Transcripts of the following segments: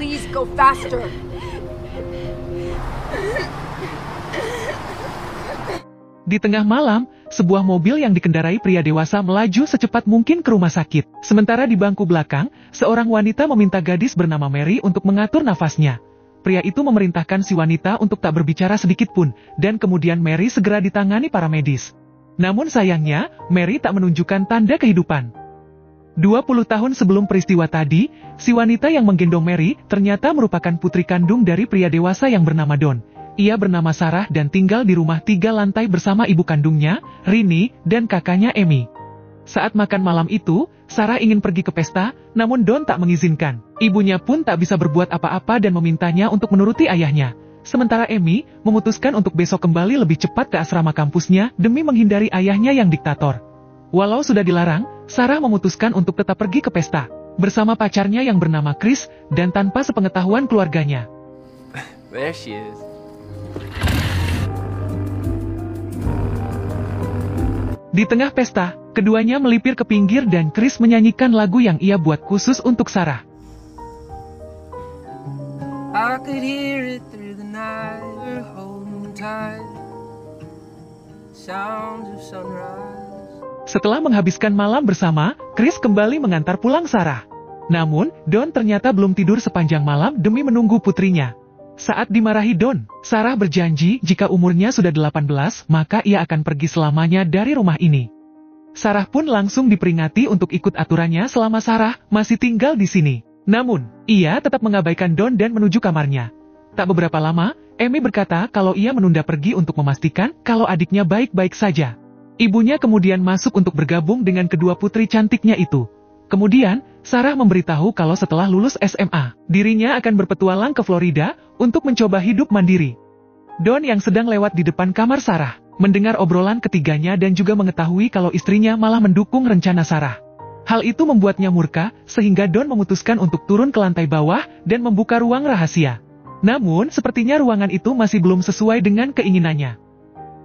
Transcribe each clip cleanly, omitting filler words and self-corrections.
Please go faster. Di tengah malam, sebuah mobil yang dikendarai pria dewasa melaju secepat mungkin ke rumah sakit. Sementara di bangku belakang, seorang wanita meminta gadis bernama Mary untuk mengatur nafasnya. Pria itu memerintahkan si wanita untuk tak berbicara sedikit pun, dan kemudian Mary segera ditangani para medis. Namun sayangnya, Mary tak menunjukkan tanda kehidupan. 20 tahun sebelum peristiwa tadi, si wanita yang menggendong Mary ternyata merupakan putri kandung dari pria dewasa yang bernama Don. Ia bernama Sarah dan tinggal di rumah 3 lantai bersama ibu kandungnya, Rini, dan kakaknya Amy. Saat makan malam itu, Sarah ingin pergi ke pesta, namun Don tak mengizinkan. Ibunya pun tak bisa berbuat apa-apa dan memintanya untuk menuruti ayahnya. Sementara Amy memutuskan untuk besok kembali lebih cepat ke asrama kampusnya demi menghindari ayahnya yang diktator. Walau sudah dilarang, Sarah memutuskan untuk tetap pergi ke pesta, bersama pacarnya yang bernama Chris, dan tanpa sepengetahuan keluarganya. There she is. Di tengah pesta, keduanya melipir ke pinggir dan Chris menyanyikan lagu yang ia buat khusus untuk Sarah. I could hear it through the night, hold me tight. Sounds of sunrise. Setelah menghabiskan malam bersama, Chris kembali mengantar pulang Sarah. Namun, Don ternyata belum tidur sepanjang malam demi menunggu putrinya. Saat dimarahi Don, Sarah berjanji jika umurnya sudah 18, maka ia akan pergi selamanya dari rumah ini. Sarah pun langsung diperingati untuk ikut aturannya selama Sarah masih tinggal di sini. Namun, ia tetap mengabaikan Don dan menuju kamarnya. Tak beberapa lama, Amy berkata kalau ia menunda pergi untuk memastikan kalau adiknya baik-baik saja. Ibunya kemudian masuk untuk bergabung dengan kedua putri cantiknya itu. Kemudian, Sarah memberitahu kalau setelah lulus SMA, dirinya akan berpetualang ke Florida untuk mencoba hidup mandiri. Don yang sedang lewat di depan kamar Sarah, mendengar obrolan ketiganya dan juga mengetahui kalau istrinya malah mendukung rencana Sarah. Hal itu membuatnya murka, sehingga Don memutuskan untuk turun ke lantai bawah dan membuka ruang rahasia. Namun, sepertinya ruangan itu masih belum sesuai dengan keinginannya.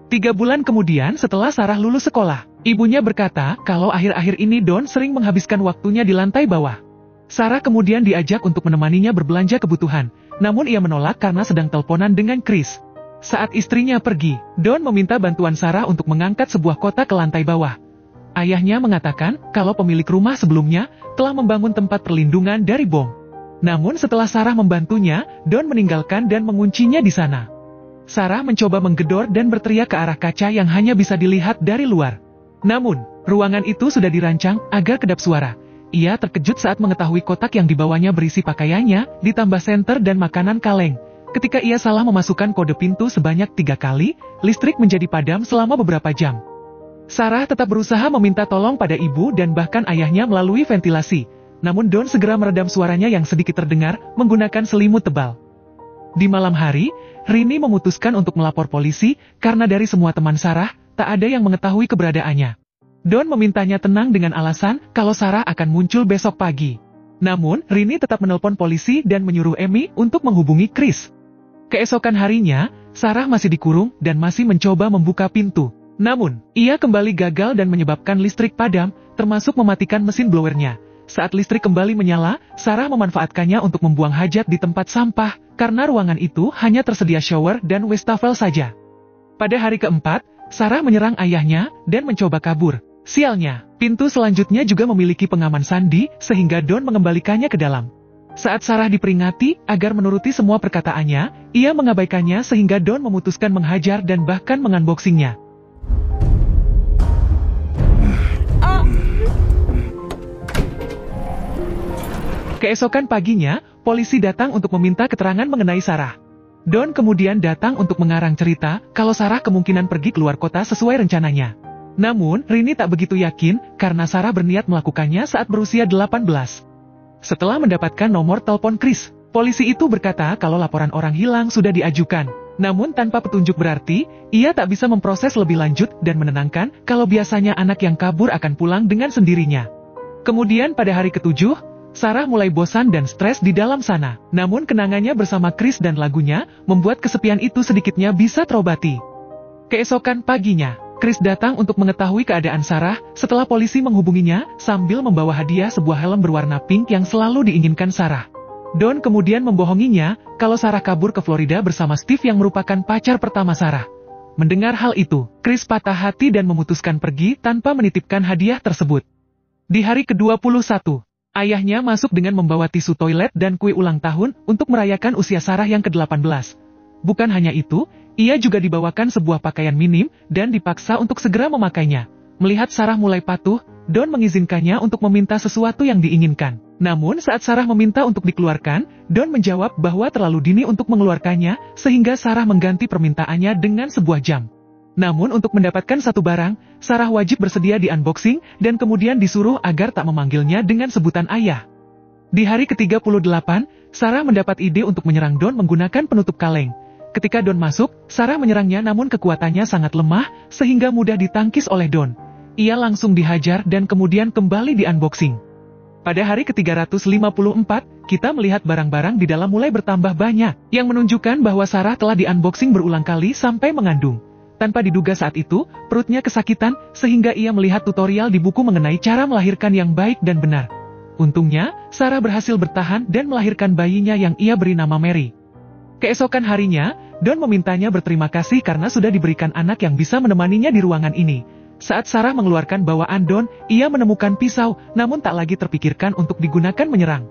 3 bulan kemudian setelah Sarah lulus sekolah, ibunya berkata kalau akhir-akhir ini Don sering menghabiskan waktunya di lantai bawah. Sarah kemudian diajak untuk menemaninya berbelanja kebutuhan, namun ia menolak karena sedang teleponan dengan Chris. Saat istrinya pergi, Don meminta bantuan Sarah untuk mengangkat sebuah kotak ke lantai bawah. Ayahnya mengatakan kalau pemilik rumah sebelumnya telah membangun tempat perlindungan dari bom. Namun setelah Sarah membantunya, Don meninggalkan dan menguncinya di sana. Sarah mencoba menggedor dan berteriak ke arah kaca yang hanya bisa dilihat dari luar. Namun, ruangan itu sudah dirancang agar kedap suara. Ia terkejut saat mengetahui kotak yang dibawanya berisi pakaiannya, ditambah senter dan makanan kaleng. Ketika ia salah memasukkan kode pintu sebanyak 3 kali, listrik menjadi padam selama beberapa jam. Sarah tetap berusaha meminta tolong pada ibu dan bahkan ayahnya melalui ventilasi. Namun Don segera meredam suaranya yang sedikit terdengar menggunakan selimut tebal. Di malam hari, Rini memutuskan untuk melapor polisi karena dari semua teman Sarah, tak ada yang mengetahui keberadaannya. Don memintanya tenang dengan alasan kalau Sarah akan muncul besok pagi. Namun, Rini tetap menelpon polisi dan menyuruh Amy untuk menghubungi Chris. Keesokan harinya, Sarah masih dikurung dan masih mencoba membuka pintu. Namun, ia kembali gagal dan menyebabkan listrik padam, termasuk mematikan mesin blowernya. Saat listrik kembali menyala, Sarah memanfaatkannya untuk membuang hajat di tempat sampah, karena ruangan itu hanya tersedia shower dan wastafel saja. Pada hari keempat, Sarah menyerang ayahnya dan mencoba kabur. Sialnya, pintu selanjutnya juga memiliki pengaman sandi, sehingga Don mengembalikannya ke dalam. Saat Sarah diperingati agar menuruti semua perkataannya, ia mengabaikannya sehingga Don memutuskan menghajar dan bahkan mengunboxingnya. Keesokan paginya, polisi datang untuk meminta keterangan mengenai Sarah. Don kemudian datang untuk mengarang cerita kalau Sarah kemungkinan pergi keluar kota sesuai rencananya. Namun, Rini tak begitu yakin karena Sarah berniat melakukannya saat berusia 18. Setelah mendapatkan nomor telepon Chris, polisi itu berkata kalau laporan orang hilang sudah diajukan. Namun tanpa petunjuk berarti, ia tak bisa memproses lebih lanjut dan menenangkan kalau biasanya anak yang kabur akan pulang dengan sendirinya. Kemudian pada hari ke-7, Sarah mulai bosan dan stres di dalam sana. Namun kenangannya bersama Chris dan lagunya membuat kesepian itu sedikitnya bisa terobati. Keesokan paginya, Chris datang untuk mengetahui keadaan Sarah setelah polisi menghubunginya sambil membawa hadiah sebuah helm berwarna pink yang selalu diinginkan Sarah. Don kemudian membohonginya kalau Sarah kabur ke Florida bersama Steve yang merupakan pacar pertama Sarah. Mendengar hal itu, Chris patah hati dan memutuskan pergi tanpa menitipkan hadiah tersebut. Di hari ke-21, ayahnya masuk dengan membawa tisu toilet dan kue ulang tahun untuk merayakan usia Sarah yang ke-18. Bukan hanya itu, ia juga dibawakan sebuah pakaian minim dan dipaksa untuk segera memakainya. Melihat Sarah mulai patuh, Don mengizinkannya untuk meminta sesuatu yang diinginkan. Namun saat Sarah meminta untuk dikeluarkan, Don menjawab bahwa terlalu dini untuk mengeluarkannya, sehingga Sarah mengganti permintaannya dengan sebuah jam. Namun untuk mendapatkan satu barang, Sarah wajib bersedia di unboxing dan kemudian disuruh agar tak memanggilnya dengan sebutan ayah. Di hari ke-38, Sarah mendapat ide untuk menyerang Don menggunakan penutup kaleng. Ketika Don masuk, Sarah menyerangnya namun kekuatannya sangat lemah, sehingga mudah ditangkis oleh Don. Ia langsung dihajar dan kemudian kembali di unboxing. Pada hari ke-354, kita melihat barang-barang di dalam mulai bertambah banyak, yang menunjukkan bahwa Sarah telah di-unboxing berulang kali sampai mengandung. Tanpa diduga saat itu, perutnya kesakitan, sehingga ia melihat tutorial di buku mengenai cara melahirkan yang baik dan benar. Untungnya, Sarah berhasil bertahan dan melahirkan bayinya yang ia beri nama Mary. Keesokan harinya, Don memintanya berterima kasih karena sudah diberikan anak yang bisa menemaninya di ruangan ini. Saat Sarah mengeluarkan bawaan Don, ia menemukan pisau, namun tak lagi terpikirkan untuk digunakan menyerang.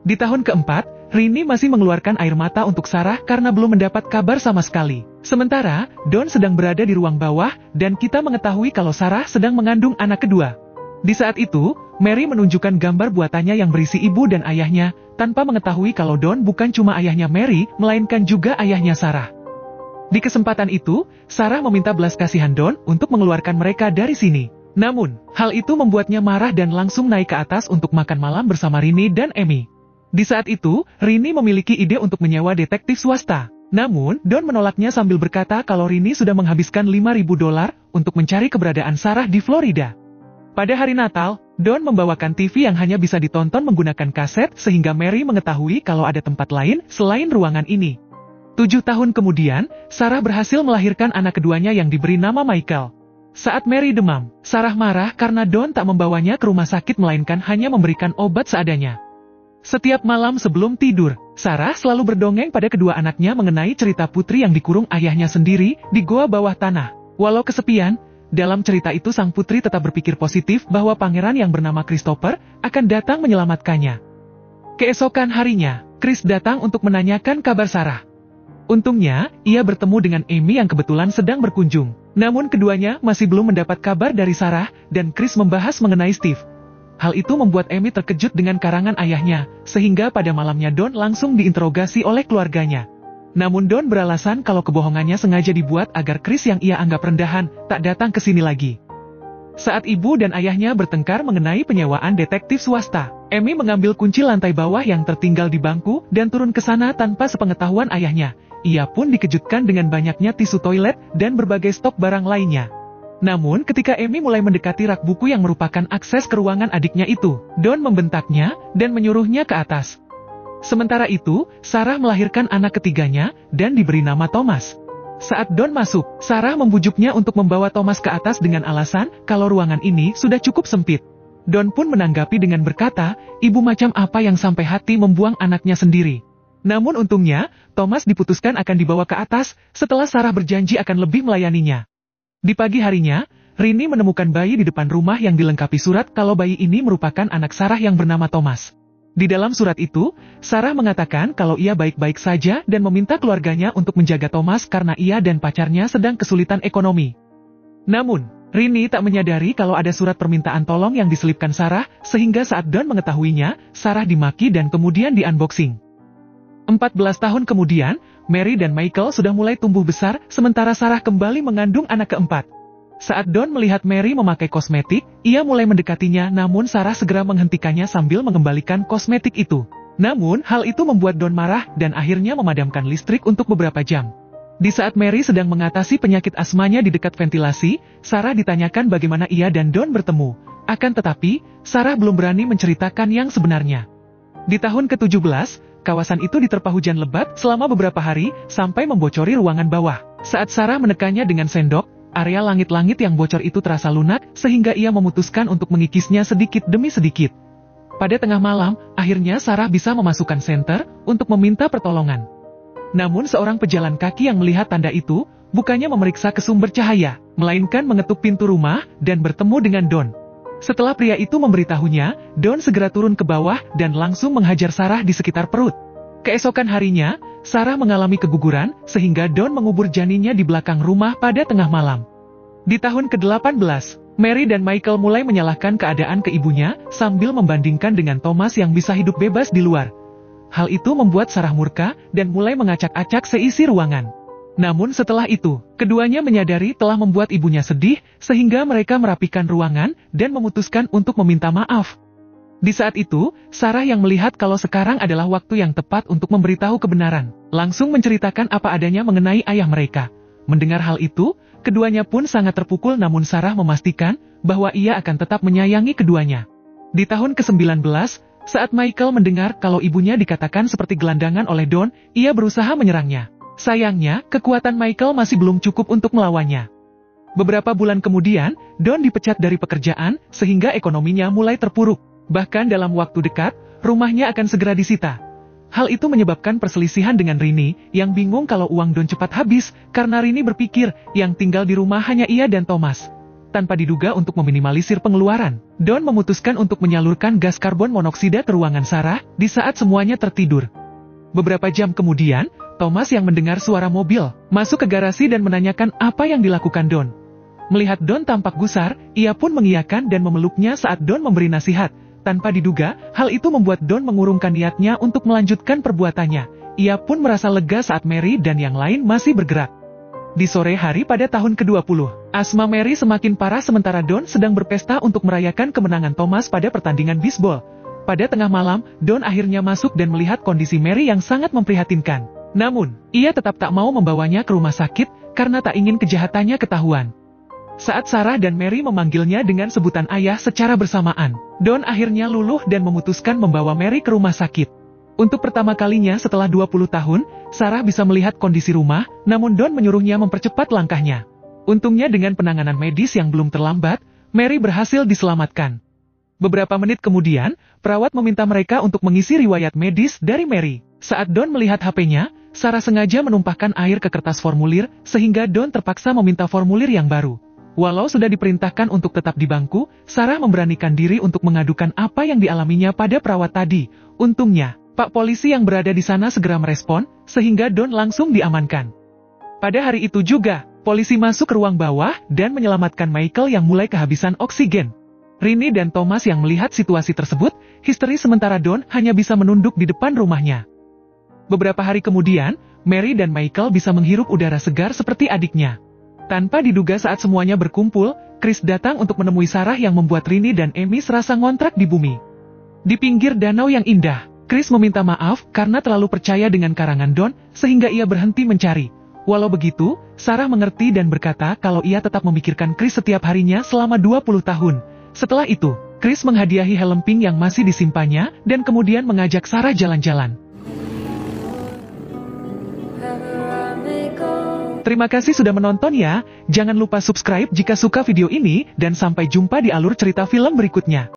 Di tahun keempat, Rini masih mengeluarkan air mata untuk Sarah karena belum mendapat kabar sama sekali. Sementara, Don sedang berada di ruang bawah, dan kita mengetahui kalau Sarah sedang mengandung anak kedua. Di saat itu, Mary menunjukkan gambar buatannya yang berisi ibu dan ayahnya, tanpa mengetahui kalau Don bukan cuma ayahnya Mary, melainkan juga ayahnya Sarah. Di kesempatan itu, Sarah meminta belas kasihan Don untuk mengeluarkan mereka dari sini. Namun, hal itu membuatnya marah dan langsung naik ke atas untuk makan malam bersama Rini dan Amy. Di saat itu, Rini memiliki ide untuk menyewa detektif swasta. Namun, Don menolaknya sambil berkata kalau Rini sudah menghabiskan $5.000 untuk mencari keberadaan Sarah di Florida. Pada hari Natal, Don membawakan TV yang hanya bisa ditonton menggunakan kaset sehingga Mary mengetahui kalau ada tempat lain selain ruangan ini. 7 tahun kemudian, Sarah berhasil melahirkan anak keduanya yang diberi nama Michael. Saat Mary demam, Sarah marah karena Don tak membawanya ke rumah sakit melainkan hanya memberikan obat seadanya. Setiap malam sebelum tidur, Sarah selalu berdongeng pada kedua anaknya mengenai cerita putri yang dikurung ayahnya sendiri di goa bawah tanah. Walau kesepian, dalam cerita itu sang putri tetap berpikir positif bahwa pangeran yang bernama Christopher akan datang menyelamatkannya. Keesokan harinya, Chris datang untuk menanyakan kabar Sarah. Untungnya, ia bertemu dengan Amy yang kebetulan sedang berkunjung. Namun keduanya masih belum mendapat kabar dari Sarah, dan Chris membahas mengenai Steve. Hal itu membuat Amy terkejut dengan karangan ayahnya, sehingga pada malamnya Don langsung diinterogasi oleh keluarganya. Namun Don beralasan kalau kebohongannya sengaja dibuat agar Chris yang ia anggap rendahan, tak datang ke sini lagi. Saat ibu dan ayahnya bertengkar mengenai penyewaan detektif swasta, Amy mengambil kunci lantai bawah yang tertinggal di bangku dan turun ke sana tanpa sepengetahuan ayahnya. Ia pun dikejutkan dengan banyaknya tisu toilet dan berbagai stok barang lainnya. Namun ketika Amy mulai mendekati rak buku yang merupakan akses ke ruangan adiknya itu, Don membentaknya dan menyuruhnya ke atas. Sementara itu, Sarah melahirkan anak ketiganya dan diberi nama Thomas. Saat Don masuk, Sarah membujuknya untuk membawa Thomas ke atas dengan alasan kalau ruangan ini sudah cukup sempit. Don pun menanggapi dengan berkata, ibu macam apa yang sampai hati membuang anaknya sendiri. Namun untungnya, Thomas diputuskan akan dibawa ke atas setelah Sarah berjanji akan lebih melayaninya. Di pagi harinya, Rini menemukan bayi di depan rumah yang dilengkapi surat kalau bayi ini merupakan anak Sarah yang bernama Thomas. Di dalam surat itu, Sarah mengatakan kalau ia baik-baik saja dan meminta keluarganya untuk menjaga Thomas karena ia dan pacarnya sedang kesulitan ekonomi. Namun, Rini tak menyadari kalau ada surat permintaan tolong yang diselipkan Sarah, sehingga saat Don mengetahuinya, Sarah dimaki dan kemudian di-unboxing. 14 tahun kemudian, Mary dan Michael sudah mulai tumbuh besar, sementara Sarah kembali mengandung anak keempat. Saat Don melihat Mary memakai kosmetik, ia mulai mendekatinya namun Sarah segera menghentikannya sambil mengembalikan kosmetik itu. Namun, hal itu membuat Don marah dan akhirnya memadamkan listrik untuk beberapa jam. Di saat Mary sedang mengatasi penyakit asmanya di dekat ventilasi, Sarah ditanyakan bagaimana ia dan Don bertemu. Akan tetapi, Sarah belum berani menceritakan yang sebenarnya. Di tahun ke-17, kawasan itu diterpa hujan lebat selama beberapa hari, sampai membocori ruangan bawah. Saat Sarah menekannya dengan sendok, area langit-langit yang bocor itu terasa lunak, sehingga ia memutuskan untuk mengikisnya sedikit demi sedikit. Pada tengah malam, akhirnya Sarah bisa memasukkan senter untuk meminta pertolongan. Namun seorang pejalan kaki yang melihat tanda itu, bukannya memeriksa ke sumber cahaya, melainkan mengetuk pintu rumah dan bertemu dengan Don. Setelah pria itu memberitahunya, Don segera turun ke bawah dan langsung menghajar Sarah di sekitar perut. Keesokan harinya, Sarah mengalami keguguran sehingga Don mengubur janinnya di belakang rumah pada tengah malam. Di tahun ke-18, Mary dan Michael mulai menyalahkan keadaan ke ibunya sambil membandingkan dengan Thomas yang bisa hidup bebas di luar. Hal itu membuat Sarah murka dan mulai mengacak-acak seisi ruangan. Namun setelah itu, keduanya menyadari telah membuat ibunya sedih sehingga mereka merapikan ruangan dan memutuskan untuk meminta maaf. Di saat itu, Sarah yang melihat kalau sekarang adalah waktu yang tepat untuk memberitahu kebenaran, langsung menceritakan apa adanya mengenai ayah mereka. Mendengar hal itu, keduanya pun sangat terpukul namun Sarah memastikan bahwa ia akan tetap menyayangi keduanya. Di tahun ke-19, saat Michael mendengar kalau ibunya dikatakan seperti gelandangan oleh Don, ia berusaha menyerangnya. Sayangnya, kekuatan Michael masih belum cukup untuk melawannya. Beberapa bulan kemudian, Don dipecat dari pekerjaan sehingga ekonominya mulai terpuruk. Bahkan dalam waktu dekat, rumahnya akan segera disita. Hal itu menyebabkan perselisihan dengan Rini, yang bingung kalau uang Don cepat habis, karena Rini berpikir yang tinggal di rumah hanya ia dan Thomas. Tanpa diduga untuk meminimalisir pengeluaran, Don memutuskan untuk menyalurkan gas karbon monoksida ke ruangan Sarah di saat semuanya tertidur. Beberapa jam kemudian, Thomas yang mendengar suara mobil, masuk ke garasi dan menanyakan apa yang dilakukan Don. Melihat Don tampak gusar, ia pun mengiyakan dan memeluknya saat Don memberi nasihat. Tanpa diduga, hal itu membuat Don mengurungkan niatnya untuk melanjutkan perbuatannya. Ia pun merasa lega saat Mary dan yang lain masih bergerak. Di sore hari pada tahun ke-20, asma Mary semakin parah sementara Don sedang berpesta untuk merayakan kemenangan Thomas pada pertandingan bisbol. Pada tengah malam, Don akhirnya masuk dan melihat kondisi Mary yang sangat memprihatinkan. Namun, ia tetap tak mau membawanya ke rumah sakit karena tak ingin kejahatannya ketahuan. Saat Sarah dan Mary memanggilnya dengan sebutan ayah secara bersamaan, Don akhirnya luluh dan memutuskan membawa Mary ke rumah sakit. Untuk pertama kalinya setelah 20 tahun, Sarah bisa melihat kondisi rumah, namun Don menyuruhnya mempercepat langkahnya. Untungnya dengan penanganan medis yang belum terlambat, Mary berhasil diselamatkan. Beberapa menit kemudian, perawat meminta mereka untuk mengisi riwayat medis dari Mary. Saat Don melihat HP-nya, Sarah sengaja menumpahkan air ke kertas formulir, sehingga Don terpaksa meminta formulir yang baru. Walau sudah diperintahkan untuk tetap di bangku, Sarah memberanikan diri untuk mengadukan apa yang dialaminya pada perawat tadi. Untungnya, Pak Polisi yang berada di sana segera merespon, sehingga Don langsung diamankan. Pada hari itu juga, polisi masuk ke ruang bawah dan menyelamatkan Michael yang mulai kehabisan oksigen. Rini dan Thomas yang melihat situasi tersebut, histeris sementara Don hanya bisa menunduk di depan rumahnya. Beberapa hari kemudian, Mary dan Michael bisa menghirup udara segar seperti adiknya. Tanpa diduga saat semuanya berkumpul, Chris datang untuk menemui Sarah yang membuat Rini dan Amy serasa ngontrak di bumi. Di pinggir danau yang indah, Chris meminta maaf karena terlalu percaya dengan karangan Don, sehingga ia berhenti mencari. Walau begitu, Sarah mengerti dan berkata kalau ia tetap memikirkan Chris setiap harinya selama 20 tahun. Setelah itu, Chris menghadiahi helm pink yang masih disimpannya, dan kemudian mengajak Sarah jalan-jalan. Terima kasih sudah menonton ya, jangan lupa subscribe jika suka video ini, dan sampai jumpa di alur cerita film berikutnya.